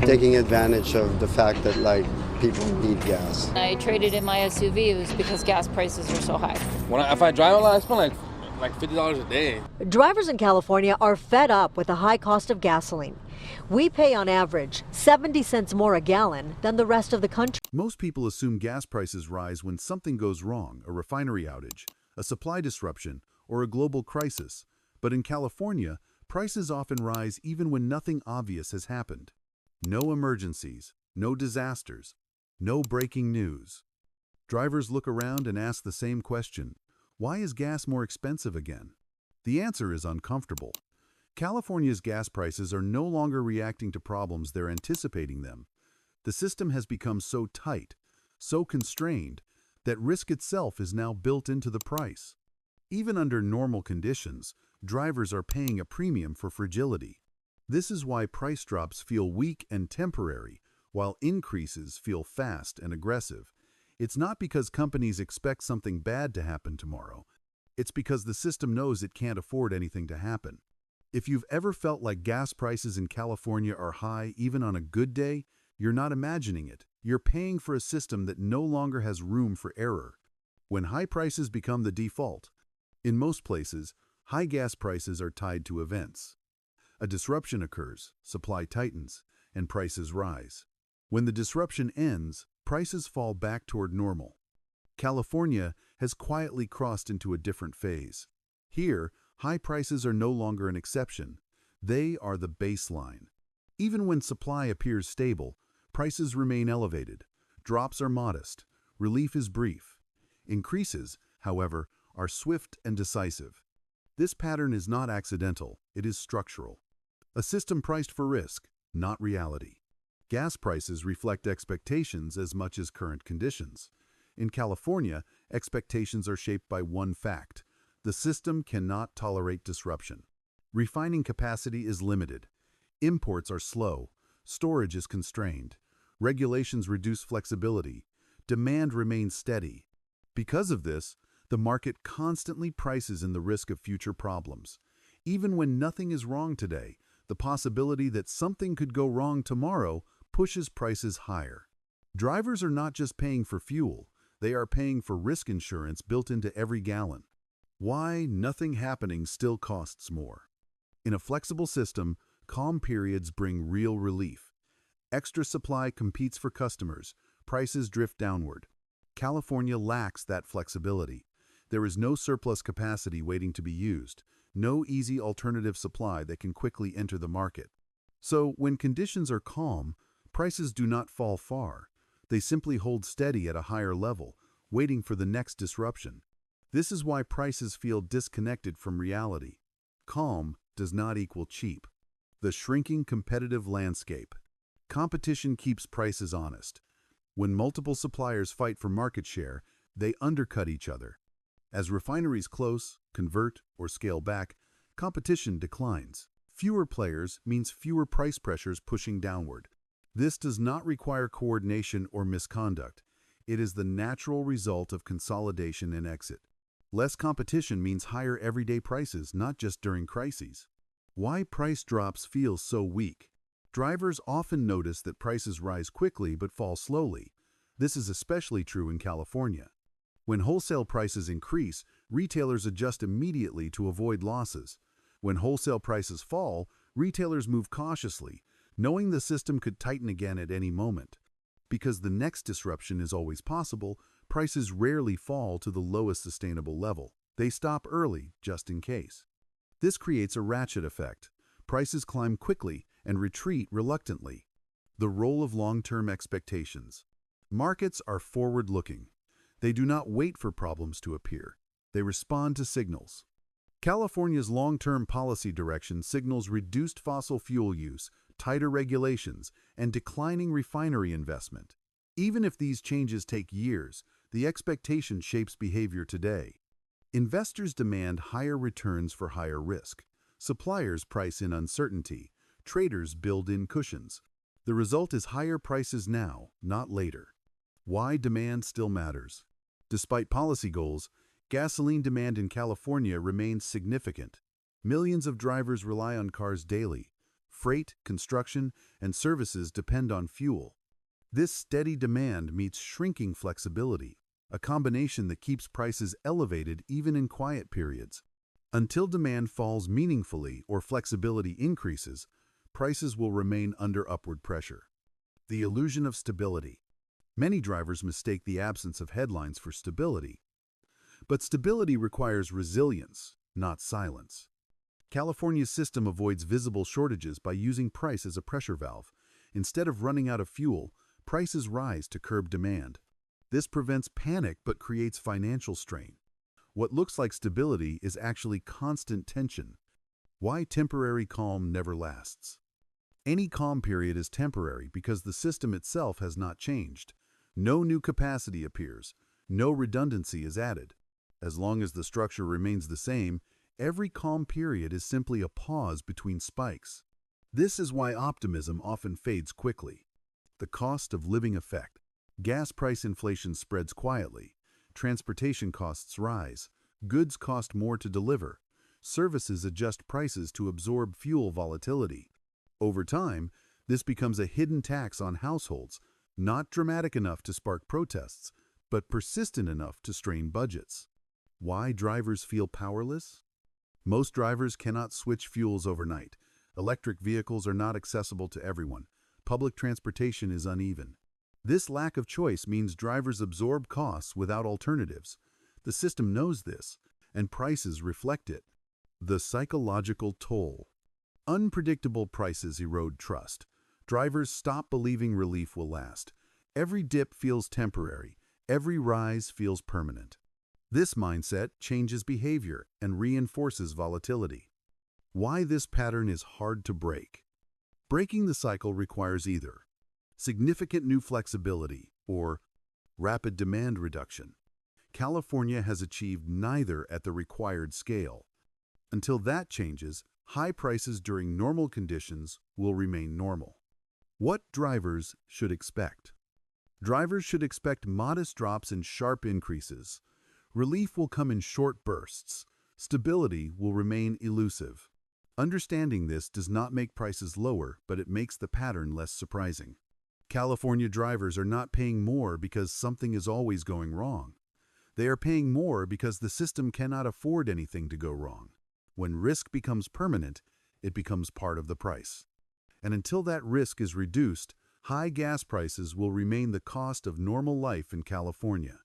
taking advantage of the fact that like people need gas. I traded in my SUV. It was because gas prices are so high. If I drive a lot, I spend like $50 a day. Drivers in California are fed up with the high cost of gasoline. We pay on average 70 cents more a gallon than the rest of the country. Most people assume gas prices rise when something goes wrong, a refinery outage, a supply disruption, or a global crisis. But in California, prices often rise even when nothing obvious has happened. No emergencies, no disasters, no breaking news. Drivers look around and ask the same question: why is gas more expensive again? The answer is uncomfortable. California's gas prices are no longer reacting to problems, they're anticipating them. The system has become so tight, so constrained, that risk itself is now built into the price. Even under normal conditions, drivers are paying a premium for fragility. This is why price drops feel weak and temporary, while increases feel fast and aggressive. It's not because companies expect something bad to happen tomorrow. It's because the system knows it can't afford anything to happen. If you've ever felt like gas prices in California are high even on a good day, you're not imagining it. You're paying for a system that no longer has room for error. When high prices become the default, in most places, high gas prices are tied to events. A disruption occurs, supply tightens, and prices rise. When the disruption ends, prices fall back toward normal. California has quietly crossed into a different phase. Here, high prices are no longer an exception. They are the baseline. Even when supply appears stable, prices remain elevated. Drops are modest. Relief is brief. Increases, however, are swift and decisive. This pattern is not accidental, it is structural. A system priced for risk, not reality. Gas prices reflect expectations as much as current conditions. In California, expectations are shaped by one fact: the system cannot tolerate disruption. Refining capacity is limited. Imports are slow. Storage is constrained. Regulations reduce flexibility. Demand remains steady. Because of this, the market constantly prices in the risk of future problems. Even when nothing is wrong today, the possibility that something could go wrong tomorrow pushes prices higher. Drivers are not just paying for fuel, they are paying for risk insurance built into every gallon. Why nothing happening still costs more? In a flexible system, calm periods bring real relief. Extra supply competes for customers, prices drift downward. California lacks that flexibility. There is no surplus capacity waiting to be used, no easy alternative supply that can quickly enter the market. So, when conditions are calm, prices do not fall far. They simply hold steady at a higher level, waiting for the next disruption. This is why prices feel disconnected from reality. Calm does not equal cheap. The shrinking competitive landscape. Competition keeps prices honest. When multiple suppliers fight for market share, they undercut each other. As refineries close, convert, or scale back, competition declines. Fewer players means fewer price pressures pushing downward. This does not require coordination or misconduct. It is the natural result of consolidation and exit. Less competition means higher everyday prices, not just during crises. Why price drops feel so weak? Drivers often notice that prices rise quickly but fall slowly. This is especially true in California. When wholesale prices increase, retailers adjust immediately to avoid losses. When wholesale prices fall, retailers move cautiously, knowing the system could tighten again at any moment. Because the next disruption is always possible, prices rarely fall to the lowest sustainable level. They stop early, just in case. This creates a ratchet effect. Prices climb quickly and retreat reluctantly. The role of long-term expectations. Markets are forward-looking. They do not wait for problems to appear. They respond to signals. California's long-term policy direction signals reduced fossil fuel use, tighter regulations, and declining refinery investment. Even if these changes take years, the expectation shapes behavior today. Investors demand higher returns for higher risk. Suppliers price in uncertainty. Traders build in cushions. The result is higher prices now, not later. Why demand still matters. Despite policy goals, gasoline demand in California remains significant. Millions of drivers rely on cars daily. Freight, construction, and services depend on fuel. This steady demand meets shrinking flexibility, a combination that keeps prices elevated even in quiet periods. Until demand falls meaningfully or flexibility increases, prices will remain under upward pressure. The illusion of stability. Many drivers mistake the absence of headlines for stability. But stability requires resilience, not silence. California's system avoids visible shortages by using price as a pressure valve. Instead of running out of fuel, prices rise to curb demand. This prevents panic but creates financial strain. What looks like stability is actually constant tension. Why temporary calm never lasts? Any calm period is temporary because the system itself has not changed. No new capacity appears. No redundancy is added. As long as the structure remains the same, every calm period is simply a pause between spikes. This is why optimism often fades quickly. The cost of living effect. Gas price inflation spreads quietly. Transportation costs rise. Goods cost more to deliver. Services adjust prices to absorb fuel volatility. Over time, this becomes a hidden tax on households, not dramatic enough to spark protests, but persistent enough to strain budgets. Why drivers feel powerless? Most drivers cannot switch fuels overnight. Electric vehicles are not accessible to everyone. Public transportation is uneven. This lack of choice means drivers absorb costs without alternatives. The system knows this, and prices reflect it. The psychological toll. Unpredictable prices erode trust. Drivers stop believing relief will last. Every dip feels temporary. Every rise feels permanent. This mindset changes behavior and reinforces volatility. Why this pattern is hard to break. Breaking the cycle requires either significant new flexibility or rapid demand reduction. California has achieved neither at the required scale. Until that changes, high prices during normal conditions will remain normal. What drivers should expect? Drivers should expect modest drops and sharp increases. Relief will come in short bursts. Stability will remain elusive. Understanding this does not make prices lower, but it makes the pattern less surprising. California drivers are not paying more because something is always going wrong. They are paying more because the system cannot afford anything to go wrong. When risk becomes permanent, it becomes part of the price. And until that risk is reduced, high gas prices will remain the cost of normal life in California.